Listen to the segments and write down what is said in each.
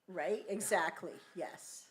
Right? Exactly. Yes.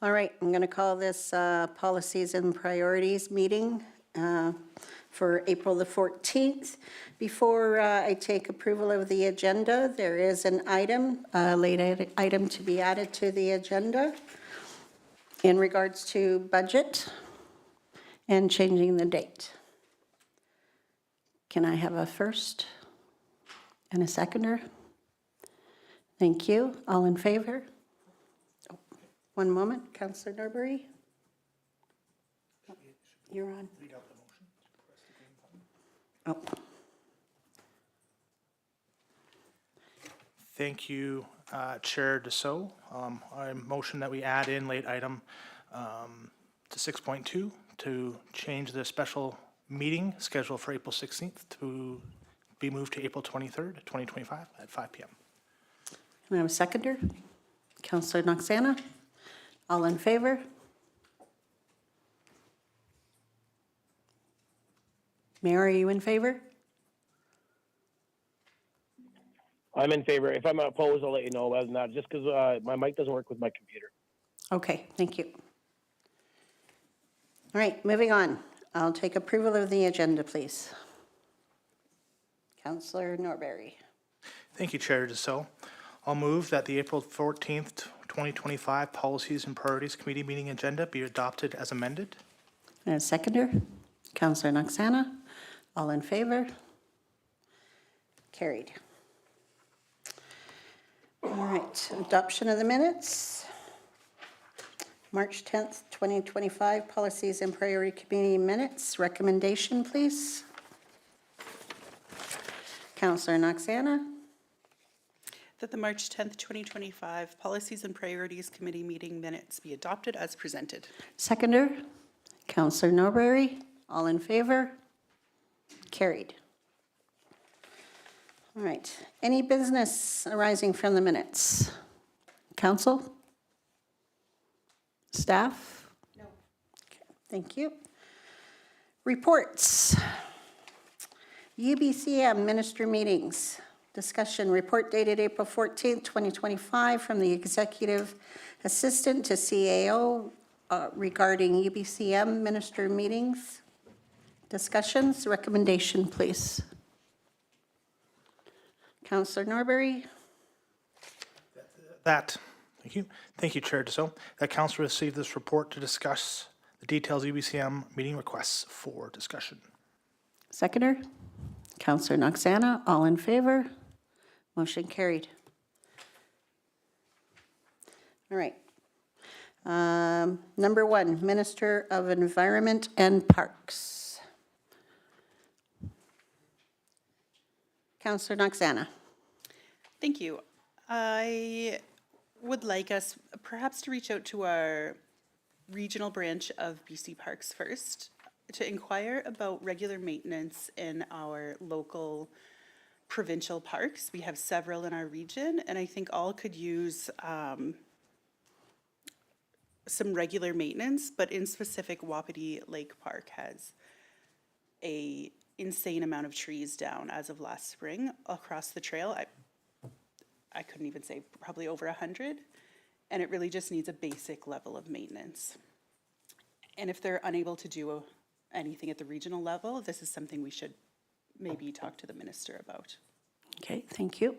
All right, I'm going to call this Policies and Priorities meeting for April the 14th. Before I take approval of the agenda, there is an item, late item to be added to the agenda in regards to budget and changing the date. Can I have a first and a seconder? Thank you. All in favor? Oh, one moment, Councillor Norbury. You're on. Oh. Thank you, Chair Dussault. I motion that we add in late item to 6.2 to change the special meeting scheduled for April 16th to be moved to April 23rd, 2025 at 5 p.m. Can I have a seconder? Councillor Noxana. All in favor? Mayor, are you in favor? I'm in favor. If I'm opposed, I'll let you know. Other than that, just because my mic doesn't work with my computer. Okay, thank you. All right, moving on. I'll take approval of the agenda, please. Councillor Norbury. Thank you, Chair Dussault. I'll move that the April 14th, 2025 Policies and Priorities Committee meeting agenda be adopted as amended. And a seconder? Councillor Noxana. All in favor? Carried. All right, adoption of the minutes. March 10th, 2025, Policies and Priority Committee minutes. Recommendation, please. Councillor Noxana. That the March 10th, 2025 Policies and Priorities Committee meeting minutes be adopted as presented. Seconder, Councillor Norbury. All in favor? Carried. All right. Any business arising from the minutes? Council? Staff? No. Okay, thank you. Reports. UBCM Minister meetings. Discussion report dated April 14th, 2025 from the Executive Assistant to CAO regarding UBCM Minister meetings. Discussions, recommendation, please. Councillor Norbury. Thank you. Thank you, Chair Dussault. That Council received this report to discuss the details of UBCM meeting requests for discussion. Seconder, Councillor Noxana, all in favor? Motion carried. All right. Number one, Minister of Environment and Parks. Councillor Noxana. Thank you. I would like us perhaps to reach out to our regional branch of BC Parks first to inquire about regular maintenance in our local provincial parks. We have several in our region, and I think all could use some regular maintenance, but in specific, Wapiti Lake Park has a insane amount of trees down as of last spring across the trail. I couldn't even say, probably over 100, and it really just needs a basic level of maintenance. And if they're unable to do anything at the regional level, this is something we should maybe talk to the minister about. Okay, thank you.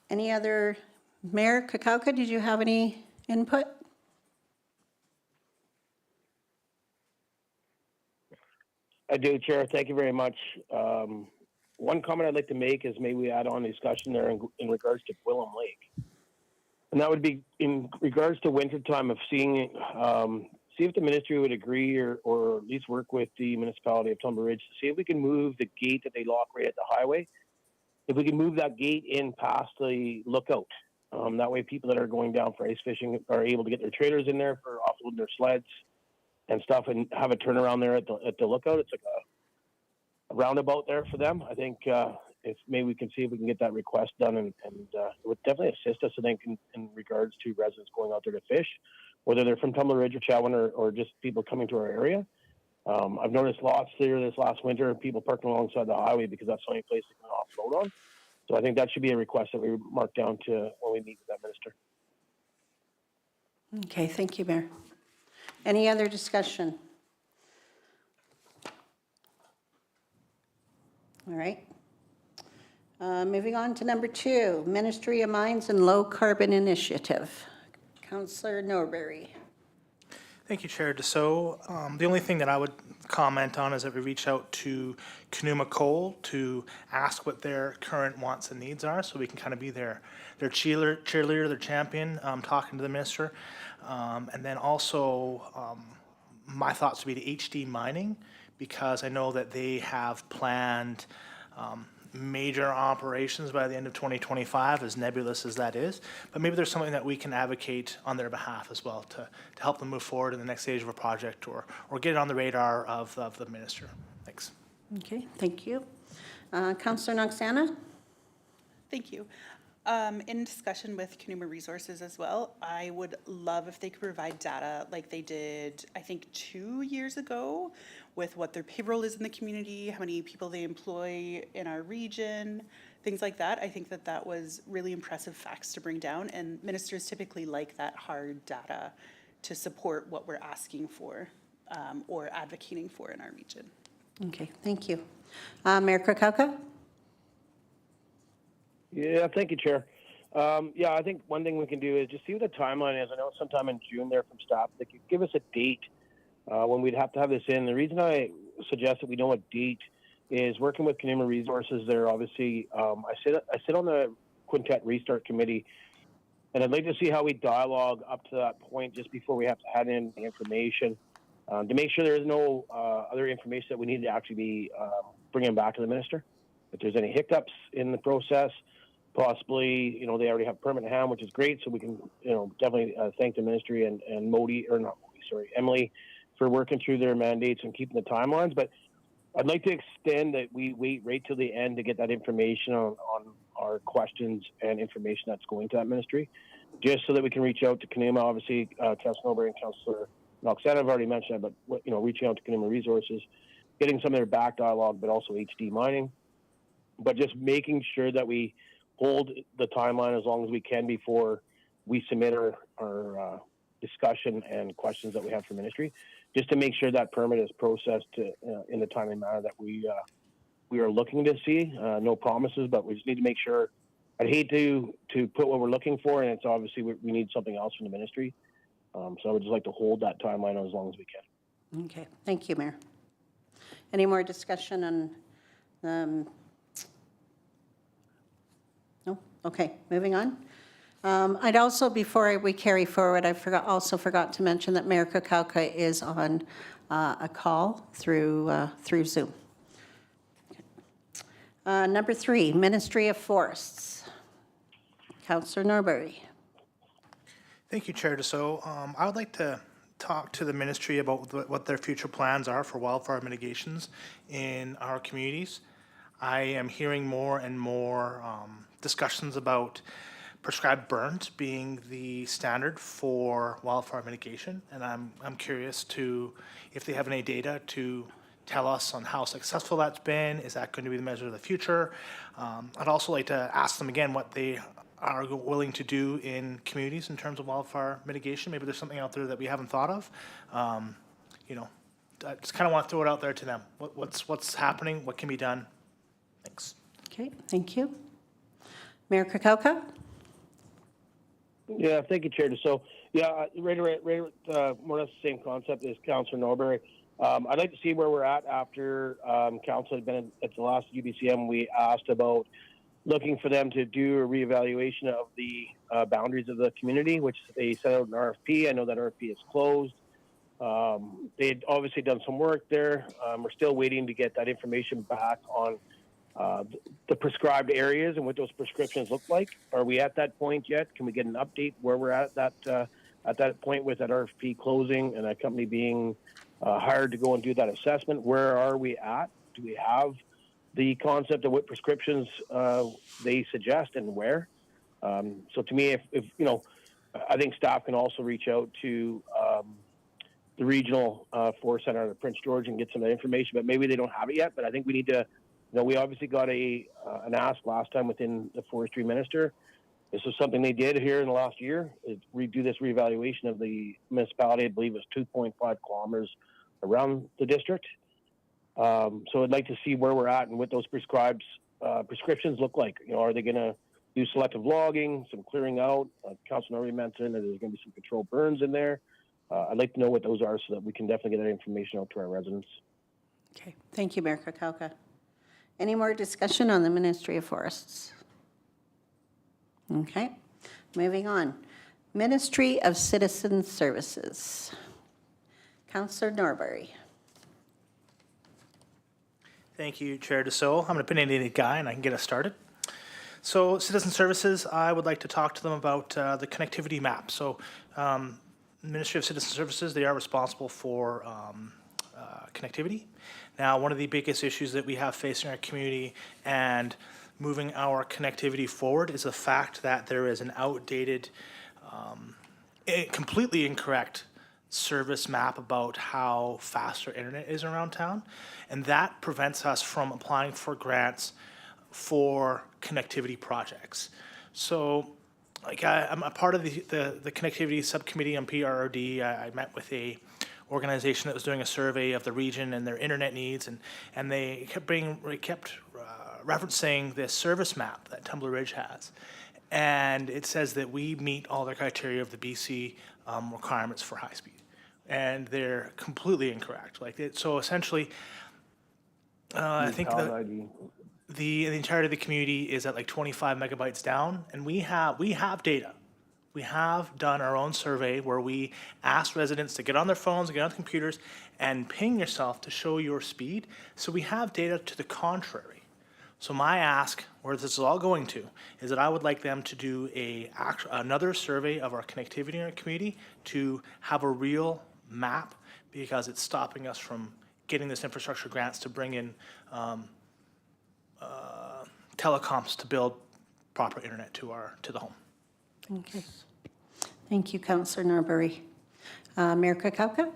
Any other, Mayor Kakauka, did you have any input? I do, Chair. Thank you very much. One comment I'd like to make is maybe we add on discussion there in regards to Willem Lake. And that would be in regards to wintertime of seeing, see if the ministry would agree or at least work with the municipality of Tumber Ridge to see if we can move the gate that they lock right at the highway. If we can move that gate in past the lookout. That way people that are going down for ice fishing are able to get their trailers in there for offloading their sleds and stuff and have a turnaround there at the lookout. It's like a roundabout there for them. I think if maybe we can see if we can get that request done and it would definitely assist us, I think, in regards to residents going out there to fish, whether they're from Tumblr Ridge or Chatwin or just people coming to our area. I've noticed lots there this last winter, people parking alongside the highway because that's the only place they can offload on. So I think that should be a request that we mark down to when we meet with that minister. Okay, thank you, Mayor. Any other discussion? All right. Moving on to number 2, Ministry of Mines and Low Carbon Initiative. Councillor Norbury. Thank you, Chair Deso. The only thing that I would comment on is that we reached out to Canuma Coal to ask what their current wants and needs are, so we can kind of be their cheerleader, their champion, talking to the minister. And then also, my thoughts would be to HD Mining, because I know that they have planned major operations by the end of 2025, as nebulous as that is. But maybe there's something that we can advocate on their behalf as well to help them move forward in the next stage of a project, or get it on the radar of the minister. Thanks. Okay, thank you. Councillor Noxana? Thank you. In discussion with Canuma Resources as well, I would love if they could provide data like they did, I think, 2 years ago, with what their payroll is in the community, how many people they employ in our region, things like that. I think that that was really impressive facts to bring down, and ministers typically like that hard data to support what we're asking for or advocating for in our region. Okay, thank you. Mayor Krakowka? Yeah, thank you, Chair. Yeah, I think one thing we can do is just see what the timeline is. I know sometime in June there from staff, they could give us a date when we'd have to have this in. The reason I suggest that we know a date is working with Canuma Resources. They're obviously, I sit on the Quintet Restart Committee, and I'd like to see how we dialogue up to that point just before we have to add in the information to make sure there is no other information that we need to actually be bringing back to the minister. If there's any hiccups in the process, possibly, they already have permit in hand, which is great. So we can, definitely thank the ministry and Emily for working through their mandates and keeping the timelines. But I'd like to extend that we wait right till the end to get that information on our questions and information that's going to that ministry, just so that we can reach out to Canuma. Obviously, Councillor Norbury and Councillor Noxana have already mentioned that, but, reaching out to Canuma Resources, getting some of their back dialogue, but also HD Mining, but just making sure that we hold the timeline as long as we can before we submit our discussion and questions that we have for ministry, just to make sure that permit is processed in the timely manner that we are looking to see. No promises, but we just need to make sure. I'd hate to put what we're looking for, and it's obviously we need something else from the ministry. So I would just like to hold that timeline as long as we can. Okay, thank you, Mayor. Any more discussion on no? Okay, moving on. I'd also, before we carry forward, I forgot to mention that Mayor Krakowka is on a call through Zoom. Okay. Number 3, Ministry of Forests. Councillor Norbury. Thank you, Chair Deso. I would like to talk to the ministry about what their future plans are for wildfire mitigations in our communities. I am hearing more and more discussions about prescribed burns being the standard for wildfire mitigation, and I'm curious if they have any data to tell us on how successful that's been. Is that going to be the measure of the future? I'd also like to ask them again what they are willing to do in communities in terms of wildfire mitigation. Maybe there's something out there that we haven't thought of. I just kind of want to throw it out there to them. What's happening? What can be done? Thanks. Okay, thank you. Mayor Krakowka? Yeah, thank you, Chair. So, yeah, right, more or less the same concept as Councillor Norbury. I'd like to see where we're at after Council had been at the last UBCM. We asked about looking for them to do a reevaluation of the boundaries of the community, which they sent out an RFP. I know that RFP is closed. They'd obviously done some work there. We're still waiting to get that information back on the prescribed areas and what those prescriptions look like. Are we at that point yet? Can we get an update where we're at that point with that RFP closing and that company being hired to go and do that assessment? Where are we at? Do we have the concept of what prescriptions they suggest and where? So to me, if I think staff can also reach out to the regional forest center of Prince George and get some of that information, but maybe they don't have it yet. But I think we need to, we obviously got an ask last time within the forestry minister This was something they did here in the last year, is redo this reevaluation of the municipality. I believe it was 2.5 kilometers around the district. So I'd like to see where we're at and what those prescriptions look like. You know, are they going to do selective logging, some clearing out? Councilor already mentioned that there's going to be some controlled burns in there. I'd like to know what those are so that we can definitely get that information out to our residents. Okay, thank you, Mayor Kukalka. Any more discussion on the Ministry of Forests? Okay, moving on. Ministry of Citizen Services. Councillor Norbury. Thank you, Chair Deso. I'm an opinionated guy, and I can get us started. So, Citizen Services, I would like to talk to them about the connectivity map. So, Ministry of Citizen Services, they are responsible for connectivity. Now, one of the biggest issues that we have facing our community and moving our connectivity forward is the fact that there is an outdated, completely incorrect service map about how fast our internet is around town. And that prevents us from applying for grants for connectivity projects. So, like I'm a part of the connectivity subcommittee on PRRD. I met with a organization that was doing a survey of the region and their internet needs, and they kept referencing this service map that Tumbler Ridge has, and it says that we meet all the criteria of the BC requirements for high speed, and they're completely incorrect. So essentially, I think the entirety of the community is at like 25 megabytes down, and we have data. We have done our own survey where we asked residents to get on their phones, get on computers, and ping yourself to show your speed. So we have data to the contrary. So my ask, where this is all going to, is that I would like them to do another survey of our connectivity in our community to have a real map, because it's stopping us from getting this infrastructure grants to bring in telecoms to build proper internet to the home. Okay. Thank you, Councillor Norbury. Mayor Kukalka?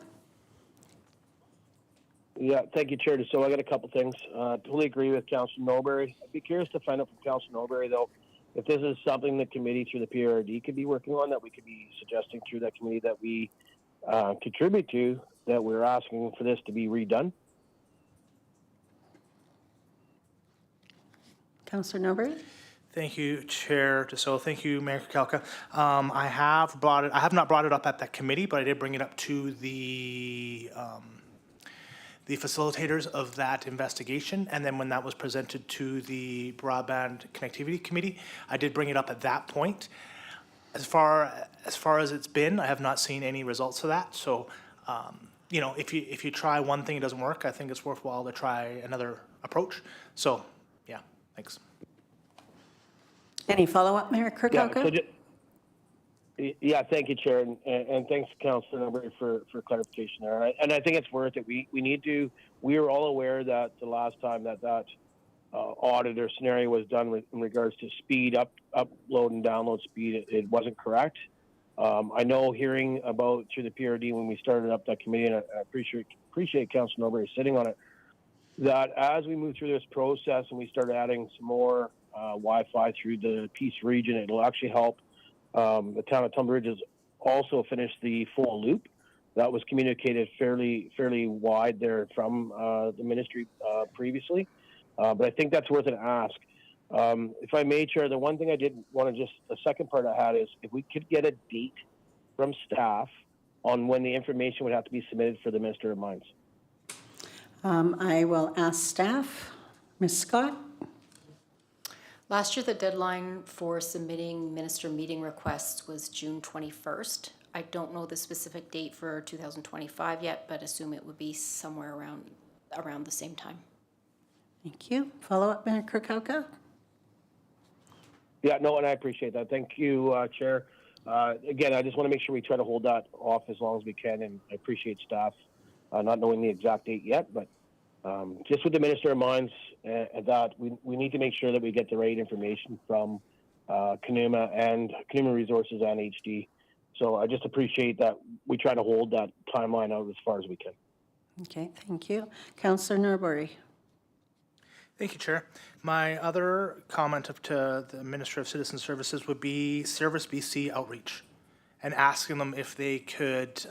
Yeah, thank you, Chair. So I got a couple things. Totally agree with Councillor Norbury. I'd be curious to find out from Councillor Norbury, though, if this is something the committee through the PRD could be working on, that we could be suggesting through that committee that we contribute to, that we're asking for this to be redone. Councillor Norbury? Thank you, Chair Deso. Thank you, Mayor Kukalka. I have not brought it up at that committee, but I did bring it up to the facilitators of that investigation. And then when that was presented to the Broadband Connectivity Committee, I did bring it up at that point. As far as it's been, I have not seen any results of that. So, you know, if you try one thing, it doesn't work, I think it's worthwhile to try another approach. So, yeah, thanks. Any follow-up, Mayor Kukalka? Yeah, thank you, Chair, and thanks, Councillor Norbury, for clarification there. And I think it's worth it. We need to. We are all aware that the last time that audit or scenario was done in regards to speed, upload and download speed, it wasn't correct. I know hearing about through the PRD when we started up that committee, and I appreciate Councillor Norbury sitting on it, that as we move through this process and we start adding some more Wi-Fi through the Peace region, it'll actually help the town of Tumbler Ridge has also finished the full loop. That was communicated fairly wide there from the ministry previously, but I think that's worth an ask. If I may, Chair, the one thing I did want to the second part I had is if we could get a date from staff on when the information would have to be submitted for the Minister of Mines. I will ask staff. Ms. Scott? Last year, the deadline for submitting minister meeting requests was June 21st. I don't know the specific date for 2025 yet, but assume it would be somewhere around the same time. Thank you. Follow-up, Mayor Kukalka? Yeah, no, and I appreciate that. Thank you, Chair. Again, I just want to make sure we try to hold that off as long as we can, and I appreciate staff not knowing the exact date yet, but just with the Minister of Mines, that we need to make sure that we get the right information from Canuma Resources and HD. So I just appreciate that we try to hold that timeline out as far as we can. Okay, thank you. Councillor Norbury? Thank you, Chair. My other comment to the Minister of Citizen Services would be Service BC outreach and asking them if they could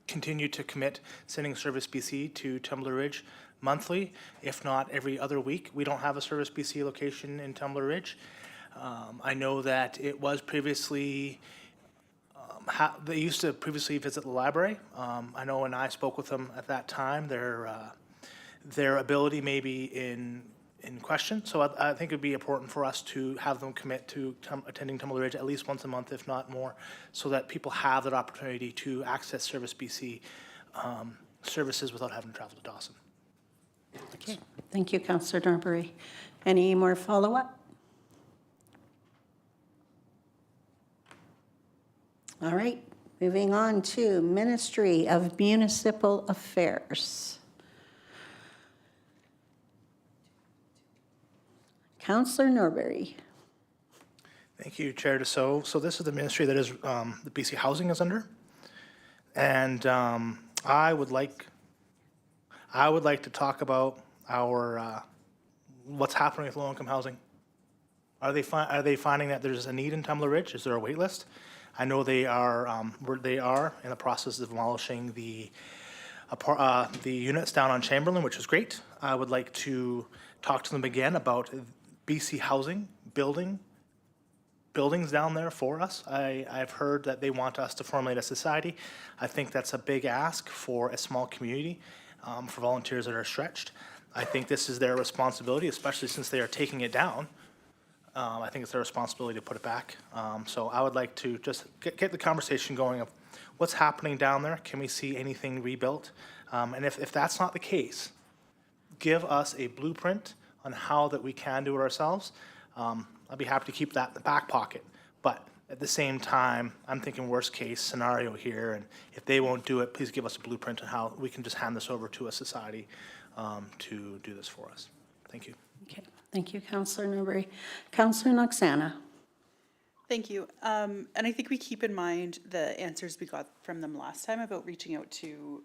continue to commit sending Service BC to Tumbler Ridge monthly, if not every other week. We don't have a Service BC location in Tumbler Ridge. I know that it was previously, they used to previously visit the library. I know when I spoke with them at that time, their ability may be in question. So I think it'd be important for us to have them commit to attending Tumbler Ridge at least once a month, if not more, so that people have that opportunity to access Service BC services without having to travel to Dawson. Okay, thank you, Councillor Norbury. Any more follow-up? All right, moving on to Ministry of Municipal Affairs. Councillor Norbury. Thank you, Chair Deso. So this is the ministry that is the BC Housing is under, and I would like to talk about our what's happening with low-income housing. Are they finding that there's a need in Tumbler Ridge? Is there a wait list? I know they are in the process of demolishing the units down on Chamberlain, which is great. I would like to talk to them again about BC Housing buildings down there for us. I've heard that they want us to formulate a society. I think that's a big ask for a small community, for volunteers that are stretched. I think this is their responsibility, especially since they are taking it down. I think it's their responsibility to put it back. So I would like to just get the conversation going of what's happening down there. Can we see anything rebuilt? And if that's not the case, give us a blueprint on how that we can do it ourselves. I'd be happy to keep that in the back pocket. But at the same time, I'm thinking worst case scenario here. And if they won't do it, please give us a blueprint on how we can just hand this over to a society to do this for us. Thank you. Okay, thank you, Councillor Norbury. Councillor Noxana. Thank you. And I think we keep in mind the answers we got from them last time about reaching out to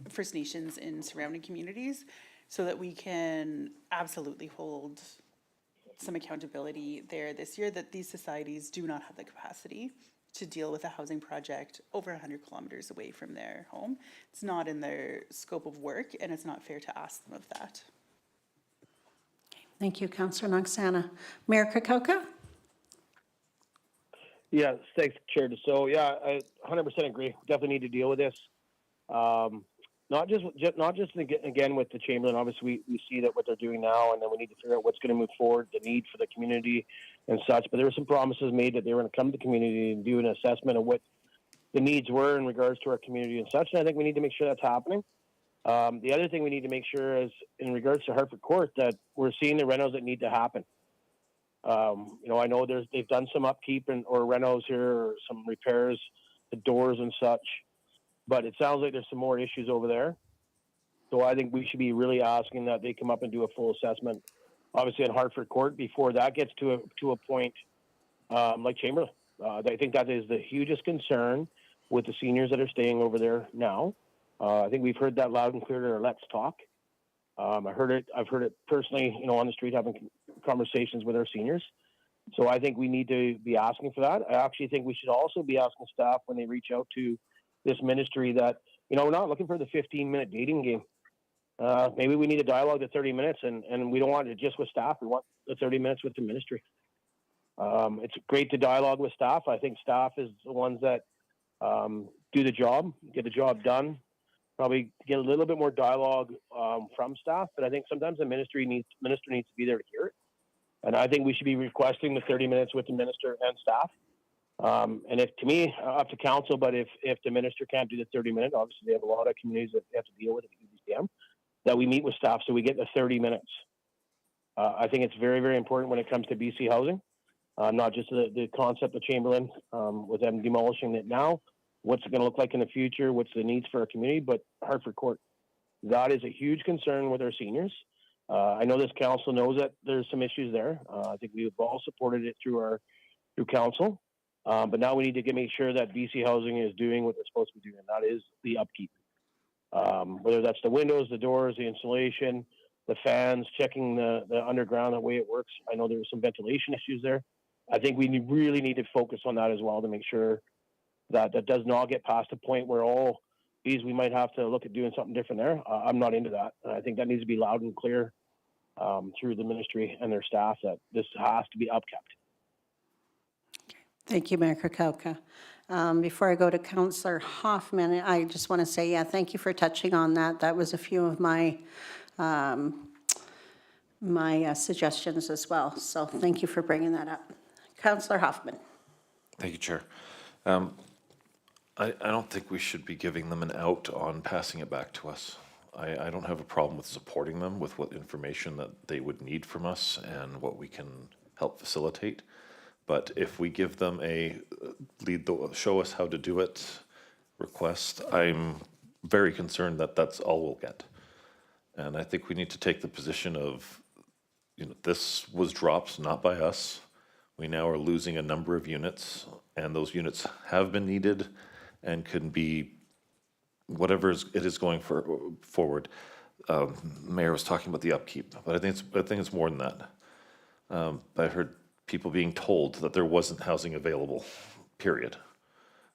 First Nations in surrounding communities so that we can absolutely hold some accountability there this year, that these societies do not have the capacity to deal with a housing project over 100 kilometers away from their home. It's not in their scope of work, and it's not fair to ask them of that. Thank you, Councillor Noxana. Mayor Kakauka? Yeah, thanks, Chair Deso. Yeah, I 100% agree. Definitely need to deal with this. Not just again with the Chamberlain. Obviously, we see that what they're doing now, and then we need to figure out what's going to move forward, the need for the community and such. But there were some promises made that they were going to come to the community and do an assessment of what the needs were in regards to our community and such. And I think we need to make sure that's happening. The other thing we need to make sure is in regards to Hartford Court that we're seeing the renos that need to happen. I know they've done some upkeep or renos here or some repairs, the doors and such, but it sounds like there's some more issues over there. So I think we should be really asking that they come up and do a full assessment, obviously in Hartford Court, before that gets to a point like Chamberlain. I think that is the hugest concern with the seniors that are staying over there now. I think we've heard that loud and clear at our Let's Talk. I've heard it personally, on the street, having conversations with our seniors. So I think we need to be asking for that. I actually think we should also be asking staff when they reach out to this ministry that, we're not looking for the 15-minute dating game. Maybe we need a dialogue to 30 minutes, and we don't want it just with staff. We want the 30 minutes with the ministry. It's great to dialogue with staff. I think staff is the ones that do the job, get the job done. Probably get a little bit more dialogue from staff, but I think sometimes the minister needs to be there to hear it. And I think we should be requesting the 30 minutes with the minister and staff. And if, to me, up to council, but if the minister can't do the 30 minutes, obviously they have a lot of communities that they have to deal with at UBCM, that we meet with staff so we get the 30 minutes. I think it's very, very important when it comes to BC housing, not just the concept of Chamberlain with them demolishing it now. What's it going to look like in the future? What's the needs for our community? But Hartford Court, that is a huge concern with our seniors. I know this council knows that there's some issues there. I think we've all supported it through council. But now we need to make sure that BC Housing is doing what they're supposed to be doing, and that is the upkeep. Whether that's the windows, the doors, the insulation, the fans, checking the underground, the way it works. I know there were some ventilation issues there. I think we really need to focus on that as well to make sure that that does not get past a point where, oh, geez, we might have to look at doing something different there. I'm not into that. And I think that needs to be loud and clear through the ministry and their staff that this has to be upkept. Thank you, Mayor Krakowka. Before I go to Councillor Hoffman, I just want to say, yeah, thank you for touching on that. That was a few of my suggestions as well. So thank you for bringing that up. Councillor Hoffman. Thank you, Chair. I don't think we should be giving them an out on passing it back to us. I don't have a problem with supporting them with what information that they would need from us and what we can help facilitate. But if we give them a show us how to do it request, I'm very concerned that that's all we'll get. And I think we need to take the position of, this was dropped not by us. We now are losing a number of units, and those units have been needed and can be whatever it is going forward. Mayor was talking about the upkeep, but I think it's more than that. I heard people being told that there wasn't housing available, period.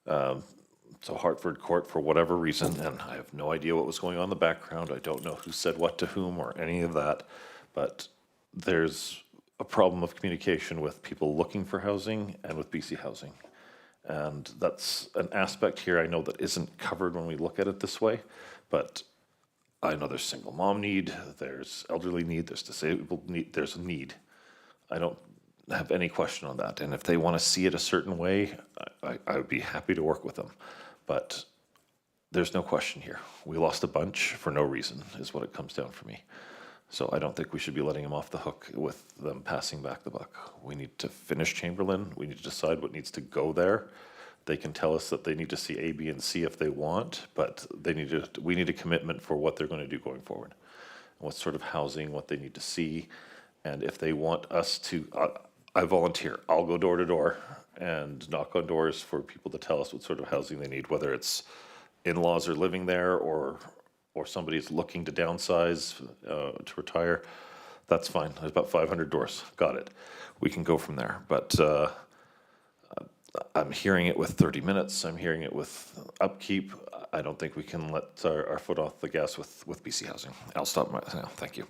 So Hartford Court, for whatever reason, and I have no idea what was going on in the background, I don't know who said what to whom or any of that, but there's a problem of communication with people looking for housing and with BC Housing. And that's an aspect here I know that isn't covered when we look at it this way, but I know there's single mom need, there's elderly need, there's disabled need, there's a need. I don't have any question on that. And if they want to see it a certain way, I would be happy to work with them. But there's no question here. We lost a bunch for no reason is what it comes down for me. So I don't think we should be letting them off the hook with them passing back the buck. We need to finish Chamberlain. We need to decide what needs to go there. They can tell us that they need to see A, B, and C if they want, but we need a commitment for what they're going to do going forward. What sort of housing, what they need to see. And if they want us to, I volunteer. I'll go door to door and knock on doors for people to tell us what sort of housing they need, whether it's in-laws are living there or somebody's looking to downsize to retire. That's fine. There's about 500 doors. Got it. We can go from there. But I'm hearing it with 30 minutes. I'm hearing it with upkeep. I don't think we can let our foot off the gas with BC Housing. I'll stop now. Thank you.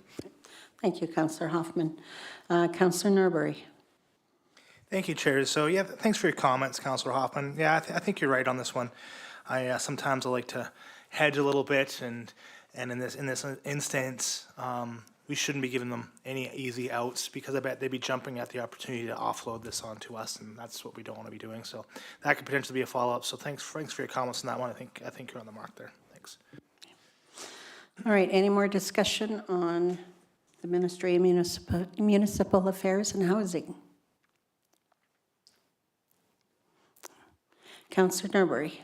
Thank you, Councillor Hoffman. Councillor Norbury. Thank you, Chair. So, yeah, thanks for your comments, Councillor Hoffman. Yeah, I think you're right on this one. Sometimes I like to hedge a little bit, and in this instance, we shouldn't be giving them any easy outs because I bet they'd be jumping at the opportunity to offload this onto us, and that's what we don't want to be doing. So that could potentially be a follow-up. So thanks for your comments on that one. I think you're on the mark there. Thanks. All right, any more discussion on the Ministry of Municipal Affairs and Housing? Councillor Norbury.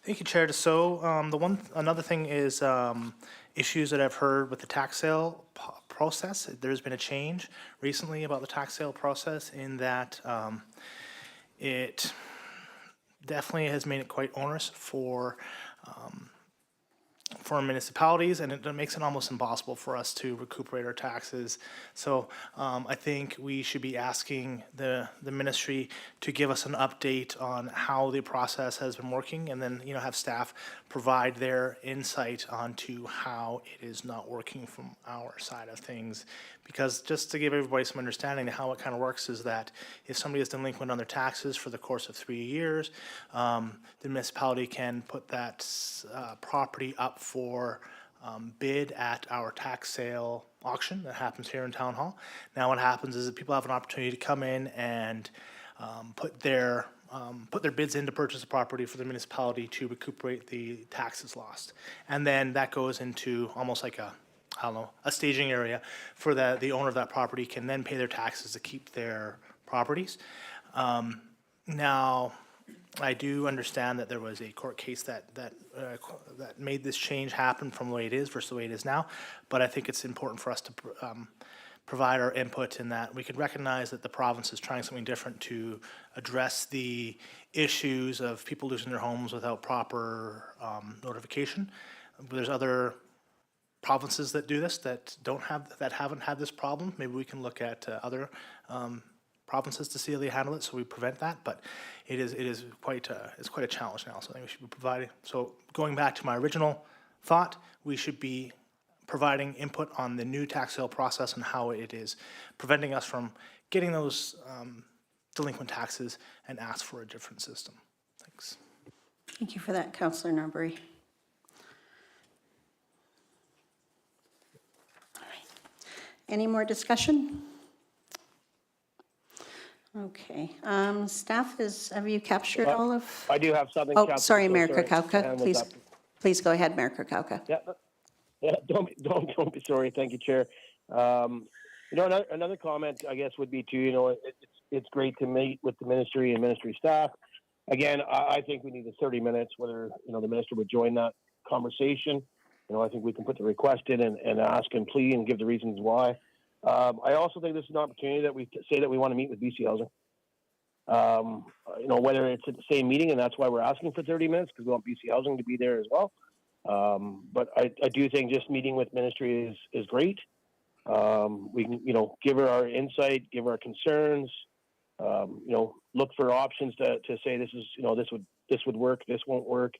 Thank you, Chair. So another thing is issues that I've heard with the tax sale process. There's been a change recently about the tax sale process in that it definitely has made it quite onerous for municipalities, and it makes it almost impossible for us to recuperate our taxes. So I think we should be asking the ministry to give us an update on how the process has been working, and then have staff provide their insight onto how it is not working from our side of things. Because just to give everybody some understanding of how it kind of works is that if somebody is delinquent on their taxes for the course of 3 years, the municipality can put that property up for bid at our tax sale auction that happens here in Town Hall. Now what happens is that people have an opportunity to come in and put their bids in to purchase a property for the municipality to recuperate the taxes lost. And then that goes into almost like a staging area for the owner of that property can then pay their taxes to keep their properties. Now, I do understand that there was a court case that made this change happen from the way it is versus the way it is now, but I think it's important for us to provide our input in that we could recognize that the province is trying something different to address the issues of people losing their homes without proper notification. There's other provinces that do this that haven't had this problem. Maybe we can look at other provinces to see how they handle it, so we prevent that. But it's quite a challenge now. So I think we should be providing. So going back to my original thought, we should be providing input on the new tax sale process and how it is preventing us from getting those delinquent taxes and ask for a different system. Thanks. Thank you for that, Councillor Norbury. All right. Any more discussion? Okay. Staff, have you captured all of? I do have something. Oh, Councillor, sorry, so Mayor sorry. Krakauka. Hand was Please, up. please go ahead, Mayor Krakauka. Yeah, don't be sorry. Thank you, Chair. Another comment, I guess, would be to, it's great to meet with the ministry and ministry staff. Again, I think we need the 30 minutes, whether, the minister would join that conversation. I think we can put the request in and ask and plead and give the reasons why. I also think this is an opportunity that we say that we want to meet with BC Housing. Whether it's at the same meeting, and that's why we're asking for 30 minutes, because we want BC Housing to be there as well. But I do think just meeting with ministry is great. We can, give her our insight, give her our concerns, look for options to say this is, this would work, this won't work,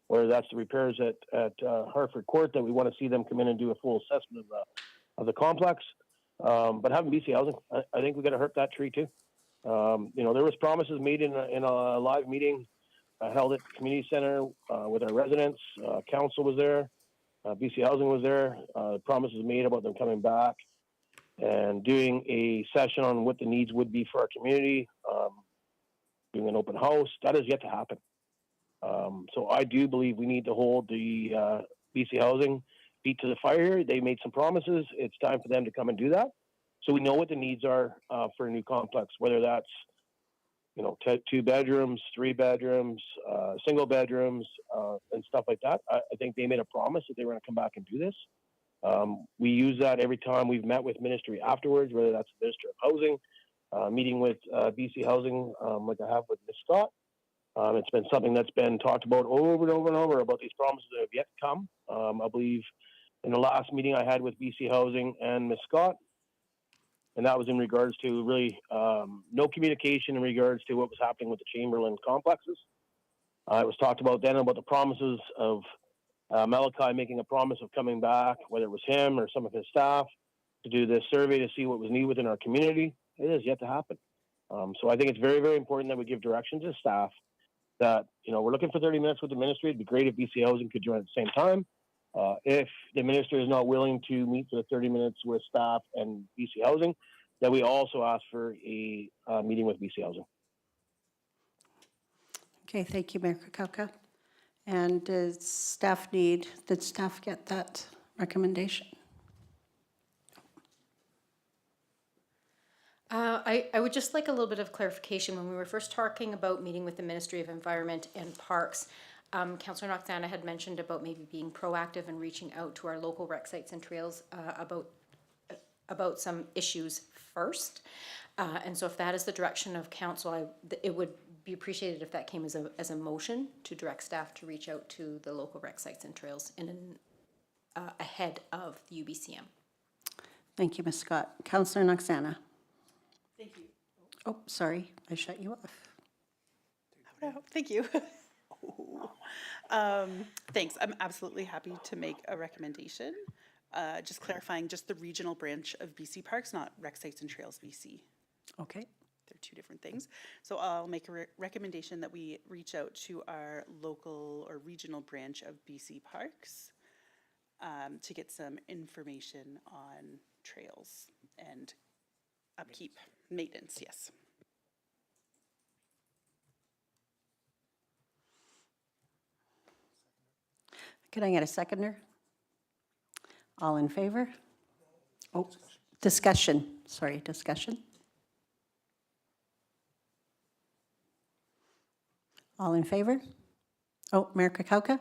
whether that's the repairs at Hartford Court that we want to see them come in and do a full assessment of the complex. But having BC Housing, I think we got to hurt that tree too. There was promises made in a live meeting held at the community center with our residents. Council was there. BC Housing was there. Promises made about them coming back and doing a session on what the needs would be for our community, doing an open house. That is yet to happen. So I do believe we need to hold the BC Housing feet to the fire here. They made some promises. It's time for them to come and do that. So we know what the needs are for a new complex, whether that's 2 bedrooms, 3 bedrooms, single bedrooms, and stuff like that. I think they made a promise that they were going to come back and do this. We use that every time we've met with ministry afterwards, whether that's the Minister of Housing, meeting with BC Housing, like I have with Ms. Scott. It's been something that's been talked about over and over and over about these promises that have yet to come. I believe in the last meeting I had with BC Housing and Ms. Scott, and that was in regards to really no communication in regards to what was happening with the Chamberlain complexes. It was talked about then about the promises of Malachi making a promise of coming back, whether it was him or some of his staff, to do this survey to see what was needed within our community. It is yet to happen. So I think it's very, very important that we give direction to staff that, we're looking for 30 minutes with the ministry. It'd be great if BC Housing could join at the same time. If the minister is not willing to meet for the 30 minutes with staff and BC Housing, then we also ask for a meeting with BC Housing. Okay, thank you, Mayor Krakauka. And did staff get that recommendation? I would just like a little bit of clarification. When we were first talking about meeting with the Ministry of Environment and Parks, Councillor Noxana had mentioned about maybe being proactive and reaching out to our local rec sites and trails about some issues first. And so if that is the direction of council, it would be appreciated if that came as a motion to direct staff to reach out to the local rec sites and trails ahead of the UBCM. Thank you, Ms. Scott. Councillor Noxana. Thank you. Oh, sorry, I shut you off. Oh, no, thank you. Thanks. I'm absolutely happy to make a recommendation. Just clarifying, just the regional branch of BC Parks, not Rec Sites and Trails BC. Okay. They're 2 different things. So I'll make a recommendation that we reach out to our local or regional branch of BC Parks to get some information on trails and upkeep, maintenance, yes. Can I get a seconder? All in favor? Oh, discussion. Sorry, discussion. All in favor? Oh, Mayor Krakauka?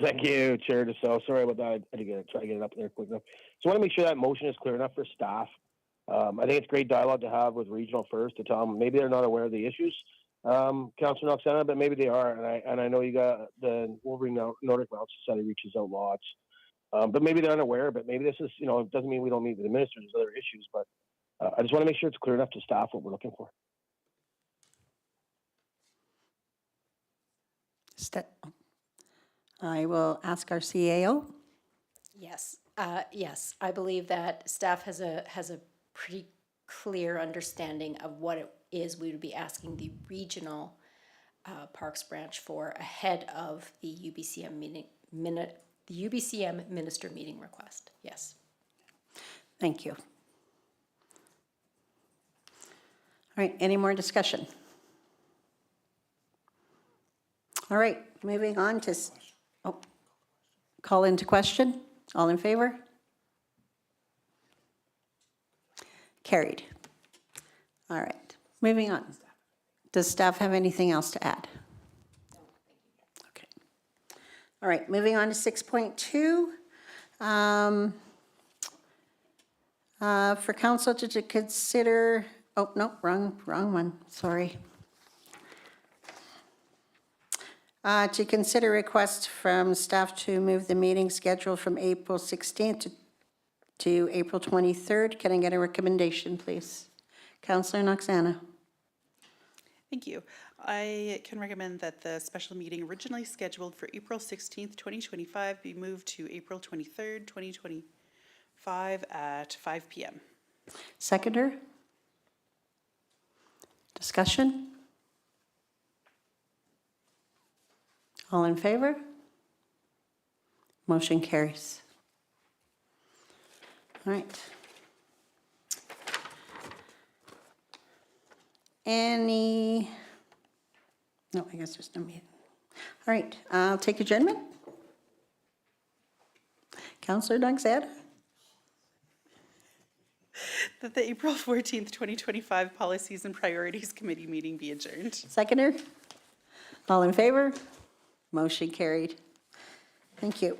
Thank you, Chair DeSalle. Sorry about that. I had to try to get it up there quick enough. So I want to make sure that motion is clear enough for staff. I think it's great dialogue to have with Regional first to tell them maybe they're not aware of the issues. Councilor Noxana, but maybe they are, and I know you got the Wolverine Nordic Mountain Society reaches out lots, but maybe they're unaware. But maybe this is, it doesn't mean we don't meet with the minister. There's other issues, but I just want to make sure it's clear enough to staff what we're looking for. I will ask our CAO. Yes, yes, I believe that staff has a pretty clear understanding of what it is we would be asking the regional Parks branch for ahead of the UBCM the UBCM Minister meeting request. Yes. Thank you. All right, any more discussion? All right, moving on to, call into question. All in favor? Carried. All right, moving on. Does staff have anything else to add? Okay. All right, moving on to 6.2. For council to consider, oh, no, wrong one, sorry. To consider requests from staff to move the meeting schedule from April 16th to April 23rd. Can I get a recommendation, please? Councillor Noxana. Thank you. I can recommend that the special meeting originally scheduled for April 16th, 2025 be moved to April 23rd, 2025 at 5 p.m. Seconder? Discussion? All in favor? Motion carries. All right. No, I guess there's no meeting. All right, I'll take adjournment. Councillor Dongsad? That the April 14th, 2025 Policies and Priorities Committee meeting be adjourned. Seconder? All in favor? Motion carried. Thank you.